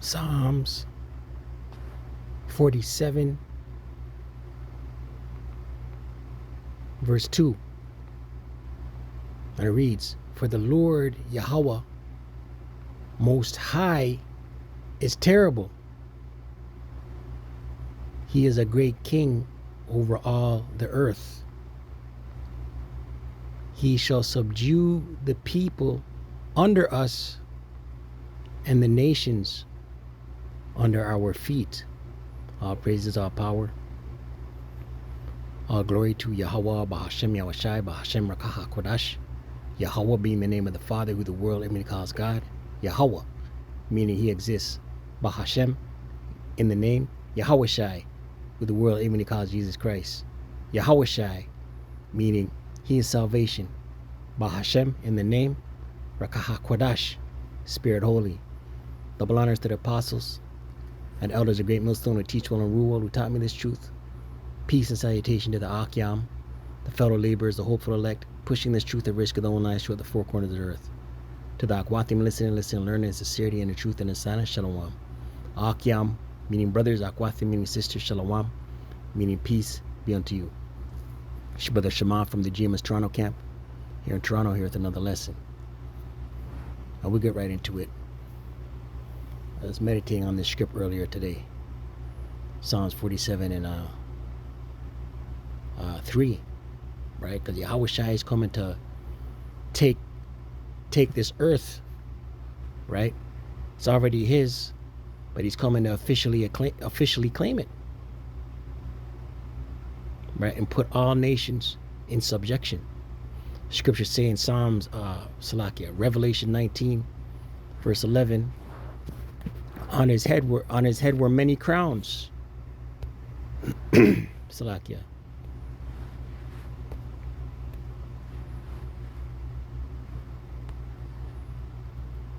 Psalms 47, verse 2. And it reads, "For the Lord Yahweh Most High is terrible. He is a great king over all the earth. He shall subdue the people under us and the nations under our feet." All praises, all power, all glory to Yahweh, Bahashem Yahushai, Bahashem Rakaha Kodash. Yahweh being the name of the Father, who the world even calls God. Yahweh, meaning he exists. Bahashem, in the name. Yahushai, who the world even calls Jesus Christ. Yahushai, meaning he is salvation. Bahashem, in the name. Rakaha Kodash, Spirit Holy. Double honors to the apostles and elders of Great Millstone who teach well and rule well, who taught me this truth. Peace and salutation to the Akyam, the fellow laborers, the hopeful elect, pushing this truth at risk of their own lives throughout the four corners of the earth. To the Akwathim, listening, learning in sincerity and the truth and in silence, Shalom. Akyam, meaning brothers, Akwathim, meaning sisters, Shalom, meaning peace be unto you. Brother Shema from the GMS Toronto camp, here in Toronto, here with another lesson. And we'll get right into it. I was meditating on this script earlier today. Psalms 47 and 3, right? Because Yahushua is coming to take this earth, right? It's already his, but he's coming to officially claim it, right? And put all nations in subjection. Scripture say in Psalms, Revelation 19, verse 11, on his head were many crowns. Salakia.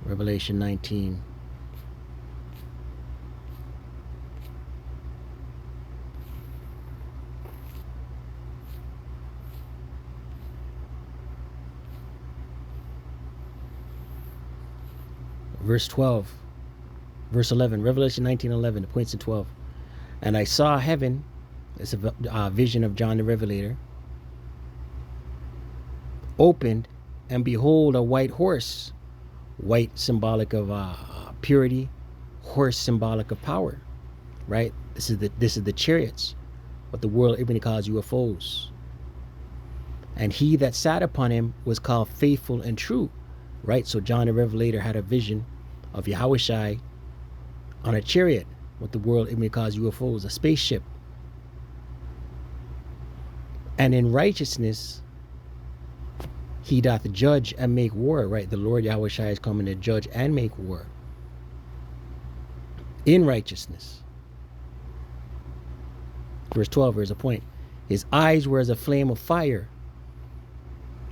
Revelation 19. Verse 12. Verse 11. Revelation 19:11. It points to 12. "And I saw heaven," it's a vision of John the Revelator, "opened, and behold, a white horse." White symbolic of purity, horse symbolic of power, right? This is the chariots, what the world even calls UFOs. "And he that sat upon him was called Faithful and True," right? So John the Revelator had a vision of Yahushai on a chariot, what the world even calls UFOs, a spaceship. "And in righteousness he doth judge and make war," right? The Lord Yahushua is coming to judge and make war. In righteousness. Verse 12, here's a point. "His eyes were as a flame of fire,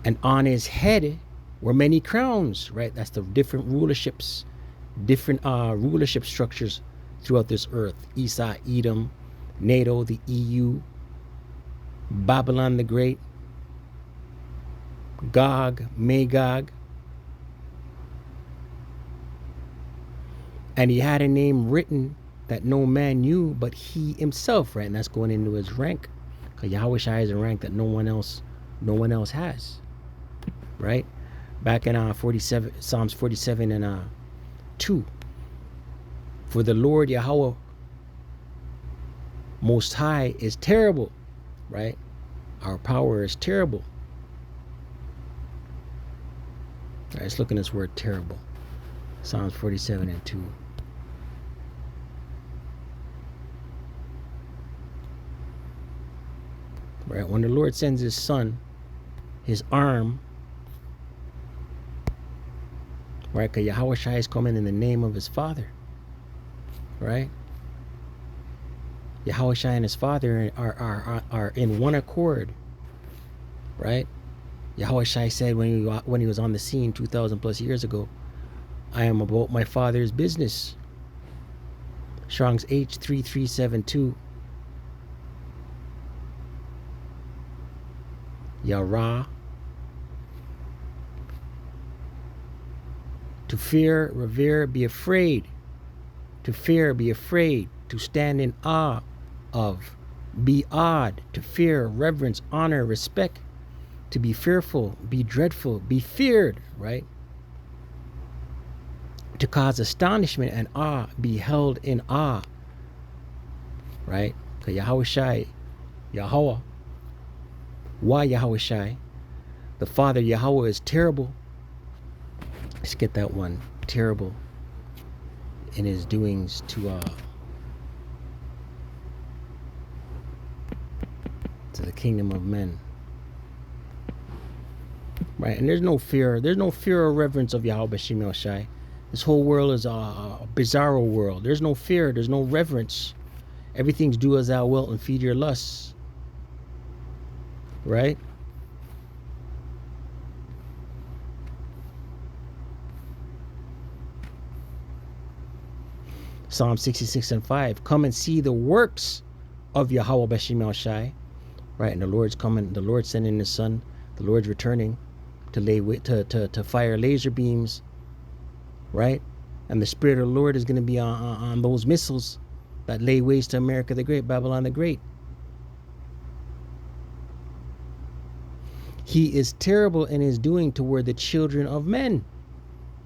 and on his head were many crowns," right? That's the different rulerships, different rulership structures throughout this earth. Esau, Edom, NATO, the EU, Babylon the Great, Gog, Magog. "And he had a name written that no man knew but he himself," right? And that's going into his rank. Because Yahushua has a rank that no one else has. Right? Back in Psalms 47 and 2. "For the Lord Yahweh Most High is terrible," right? Our power is terrible. All right, let's look at this word terrible. Psalms 47 and 2. Right, when the Lord sends his son, his arm, right? Because Yahushua is coming in the name of his Father, right? Yahushua and his Father are in one accord, right? Yahushua said when he was on the scene 2,000 plus years ago, "I am about my Father's business." Strong's H3372. Yara. To fear, revere, be afraid. to fear, be afraid, to stand in awe of, be awed, to fear, reverence, honor, respect, to be fearful, be dreadful, be feared, right? To cause astonishment and awe, be held in awe, right? So Yahweh Shai, Yahweh, why Yahweh Shai? The Father Yahweh is terrible. Let's get that one. Terrible in his doings to the kingdom of men. Right, and there's no fear or reverence of Yahweh B'Shem Yahushai. This whole world is a bizarro world. There's no fear, there's no reverence. Everything's do as thou wilt and feed your lusts. Right? Psalm 66:5. Come and see the works of Yahweh B'Shem Yahushai. Right, and the Lord's coming, the Lord's sending his son, the Lord's returning to fire laser beams, right? And the Spirit of the Lord is going to be on those missiles that lay waste to America the Great, Babylon the Great. He is terrible in his doing toward the children of men,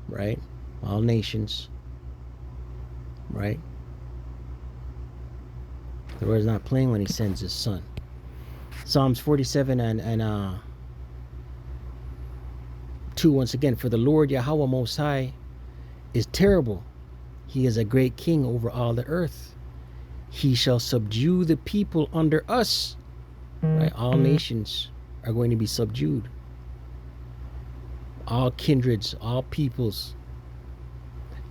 right? All nations, right? The Lord is not playing when he sends his son. Psalms 47 and 2 once again. For the Lord Yahweh Most High is terrible. He is a great king over all the earth. He shall subdue the people under us. Right? All nations are going to be subdued. All kindreds, all peoples.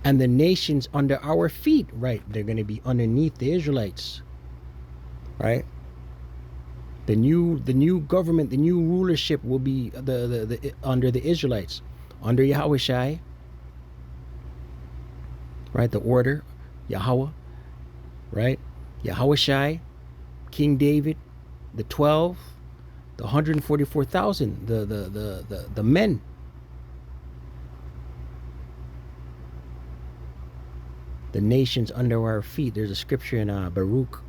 And the nations under our feet, right? They're going to be underneath the Israelites. Right? The new government, the new rulership will be the under the Israelites, under Yahweh Shai, right? The order, Yahweh, right? Yahweh Shai, King David, the 12, the 144,000, the men. The nations under our feet. There's a scripture in Baruch.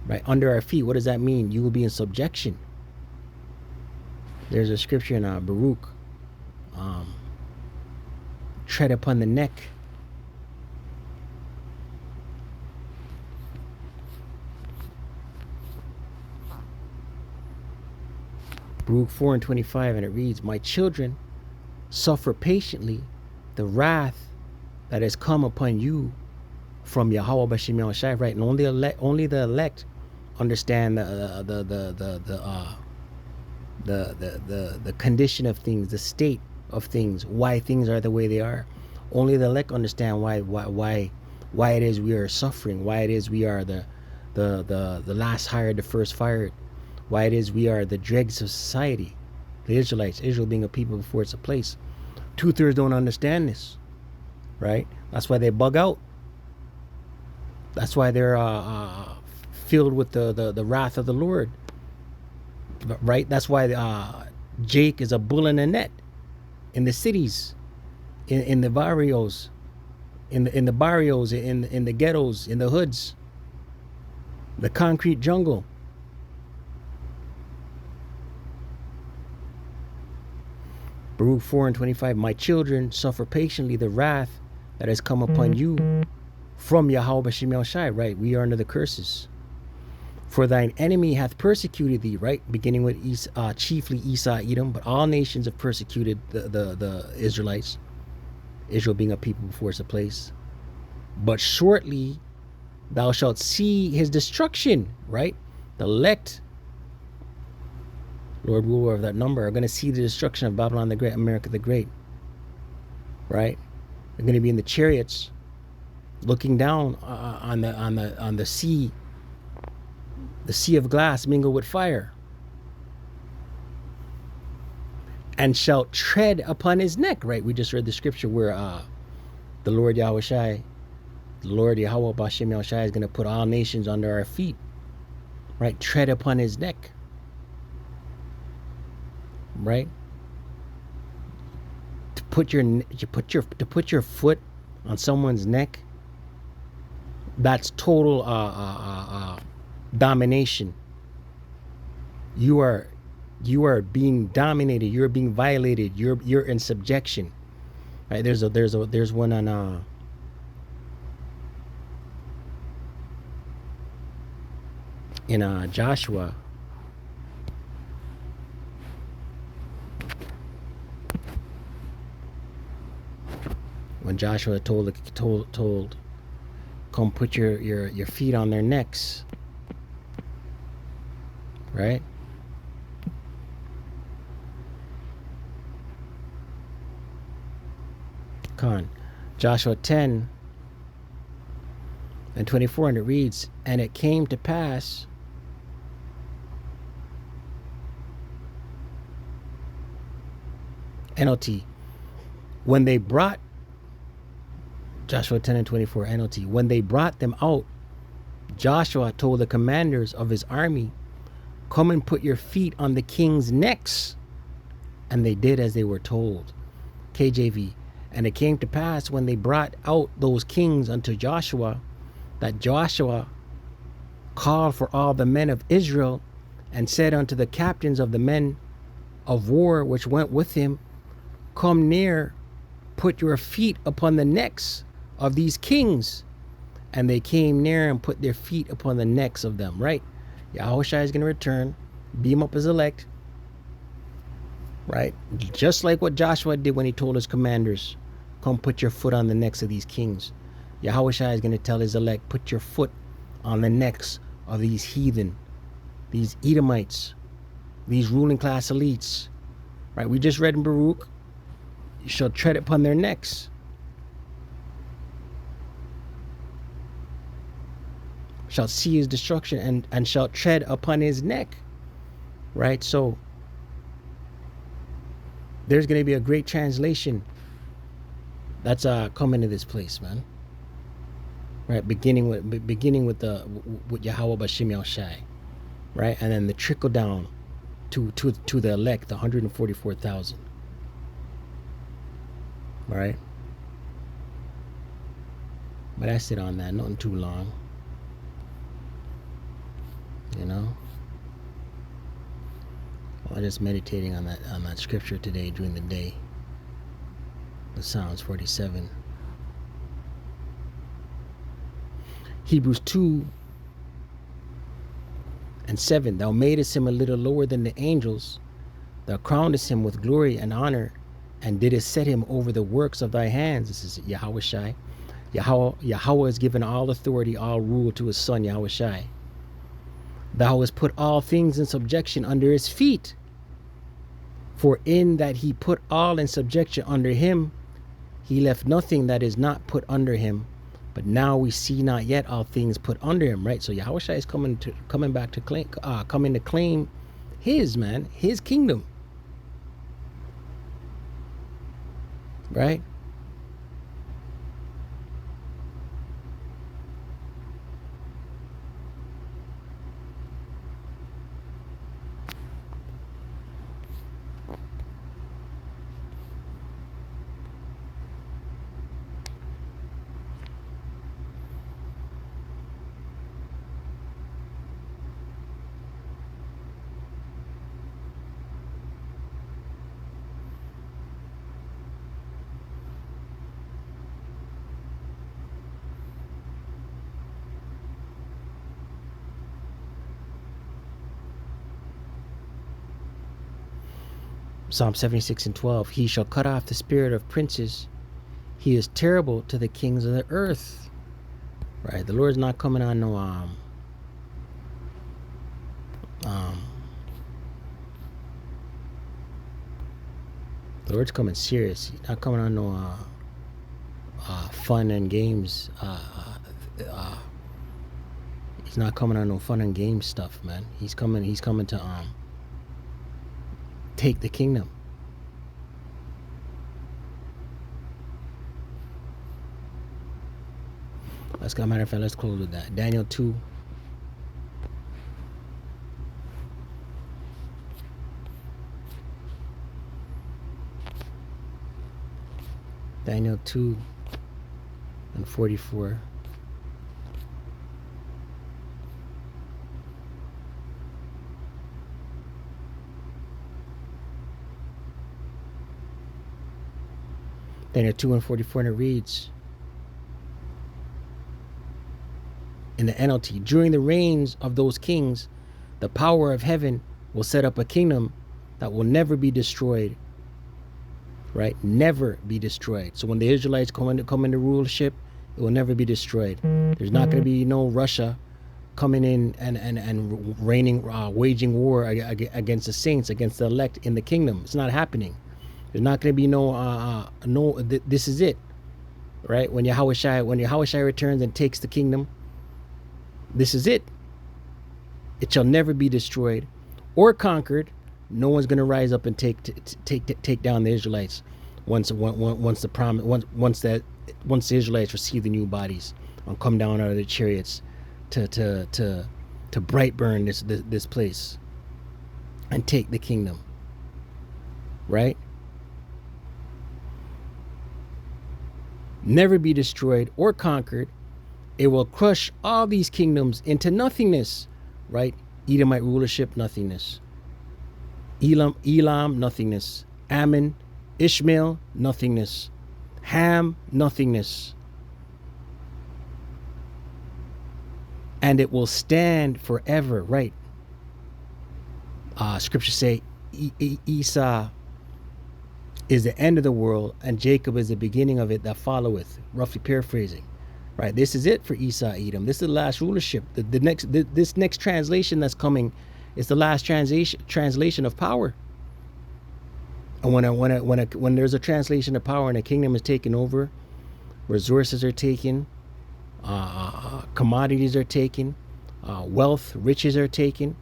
Right, under our feet. What does that mean? You will be in subjection. There's a scripture in Baruch. Tread upon the neck. Baruch 4:25, and it reads, "My children, suffer patiently the wrath that has come upon you from Yahweh B'Shem Yahushai." Right, and only the elect understand the condition of things, the state of things, why things are the way they are. Only the elect understand why it is we are suffering, why it is we are the last hired, the first fired, why it is we are the dregs of society. The Israelites, Israel being a people before it's a place. 2/3 don't understand this, right? That's why they bug out. That's why they're filled with the wrath of the Lord, right? That's why Jake is a bull in a net in the cities, in the barrios, in the barrios, in the ghettos, in the hoods, the concrete jungle. Baruch 4:25, "My children, suffer patiently the wrath that has come upon you from Yahweh B'Shem Yahushai." Right, we are under the curses. "For thine enemy hath persecuted thee," right? Beginning with chiefly Esau, Edom, but all nations have persecuted the Israelites. Israel being a people before it's a place. "But shortly thou shalt see his destruction," right? The elect, Lord ruler of that number, are going to see the destruction of Babylon the Great, America the Great. Right? They're going to be in the chariots, looking down on the sea. The sea of glass mingled with fire, and shall tread upon his neck. Right, we just read the scripture where the Lord Yahweh Shai, the Lord Yahweh B'Shem Yahushai is going to put all nations under our feet. Right, tread upon his neck. Right, to put your foot on someone's neck, that's total domination. You are being dominated. You're being violated. You're in subjection. Right? There's one on in Joshua. When Joshua told come put your feet on their necks, right? Joshua 10 and 24, and it reads, and it came to pass NLT, when they brought Joshua 10 and 24 NLT, when they brought them out, Joshua told the commanders of his army, come and put your feet on the king's necks. And they did as they were told. KJV, and it came to pass when they brought out those kings unto Joshua, that Joshua called for all the men of Israel and said unto the captains of the men of war which went with him, come near, put your feet upon the necks of these kings. And they came near and put their feet upon the necks of them, right? Yahushua is going to return, beam up his elect, right? Just like what Joshua did when he told his commanders, come put your foot on the necks of these kings. Yahushua is going to tell his elect, put your foot on the necks of these heathen, these Edomites, these ruling class elites, right? We just read in Baruch, you shall tread upon their necks. Shall see his destruction and shall tread upon his neck, right? So there's going to be a great translation that's coming to this place, man. Right, beginning with Yahweh Bashim Yahushai, right, and then the trickle down to the elect, the 144,000, right. But that's it on that. Nothing too long, you know. I'm just meditating on that scripture today during the day. The Psalms 47. Hebrews 2 and 7. Thou madest him a little lower than the angels. Thou crownedest him with glory and honor, and didst set him over the works of thy hands. This is Yahweh Shai. Yahweh has given all authority, all rule to his son, Yahweh Shai. Thou hast put all things in subjection under his feet. For in that he put all in subjection under him, he left nothing that is not put under him. But now we see not yet all things put under him, right? So Yahushua is coming back to claim, coming to claim his kingdom, right? Psalm 76 and 12. He shall cut off the spirit of princes. He is terrible to the kings of the earth. Right? The Lord's not coming on no the Lord's coming serious. He's not coming on no fun and games. He's not coming on no fun and games stuff, man. He's coming to take the kingdom. Matter of fact, let's close with that. Daniel 2. Daniel 2 and 44. Then at 2 and 44, and it reads in the NLT, during the reigns of those kings, the power of heaven will set up a kingdom that will never be destroyed. Right? Never be destroyed. So when the Israelites come into rulership, it will never be destroyed. There's not going to be no Russia coming in and reigning, waging war against the saints, against the elect in the kingdom. It's not happening. There's not going to be this is it. Right? When Yahushua returns and takes the kingdom, this is it. It shall never be destroyed or conquered. No one's going to rise up and take down the Israelites once the Israelites receive the new bodies and come down out of the chariots to bright burn this place and take the kingdom. Right? Never be destroyed or conquered. It will crush all these kingdoms into nothingness. Right? Edomite rulership, nothingness. Elam, nothingness. Ammon, Ishmael, nothingness. Ham, nothingness. And it will stand forever, right? Scripture say Esau is the end of the world and Jacob is the beginning of it that followeth, roughly paraphrasing. Right, this is it for Esau, Edom. This is the last rulership. This next translation that's coming is the last translation of power. And when there's a translation of power and a kingdom is taken over, resources are taken, commodities are taken, wealth, riches are taken,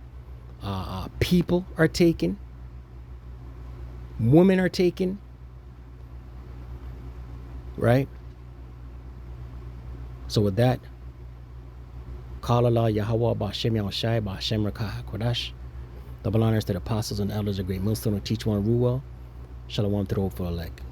people are taken, women are taken. Right? So with that, Call Allah Yahweh Ba'Shem Yahushai Ba'Shem Rakah HaKodash. Double honors to the apostles and elders of Great Millstone who teach one rule well. Shalom to the hopeful elect.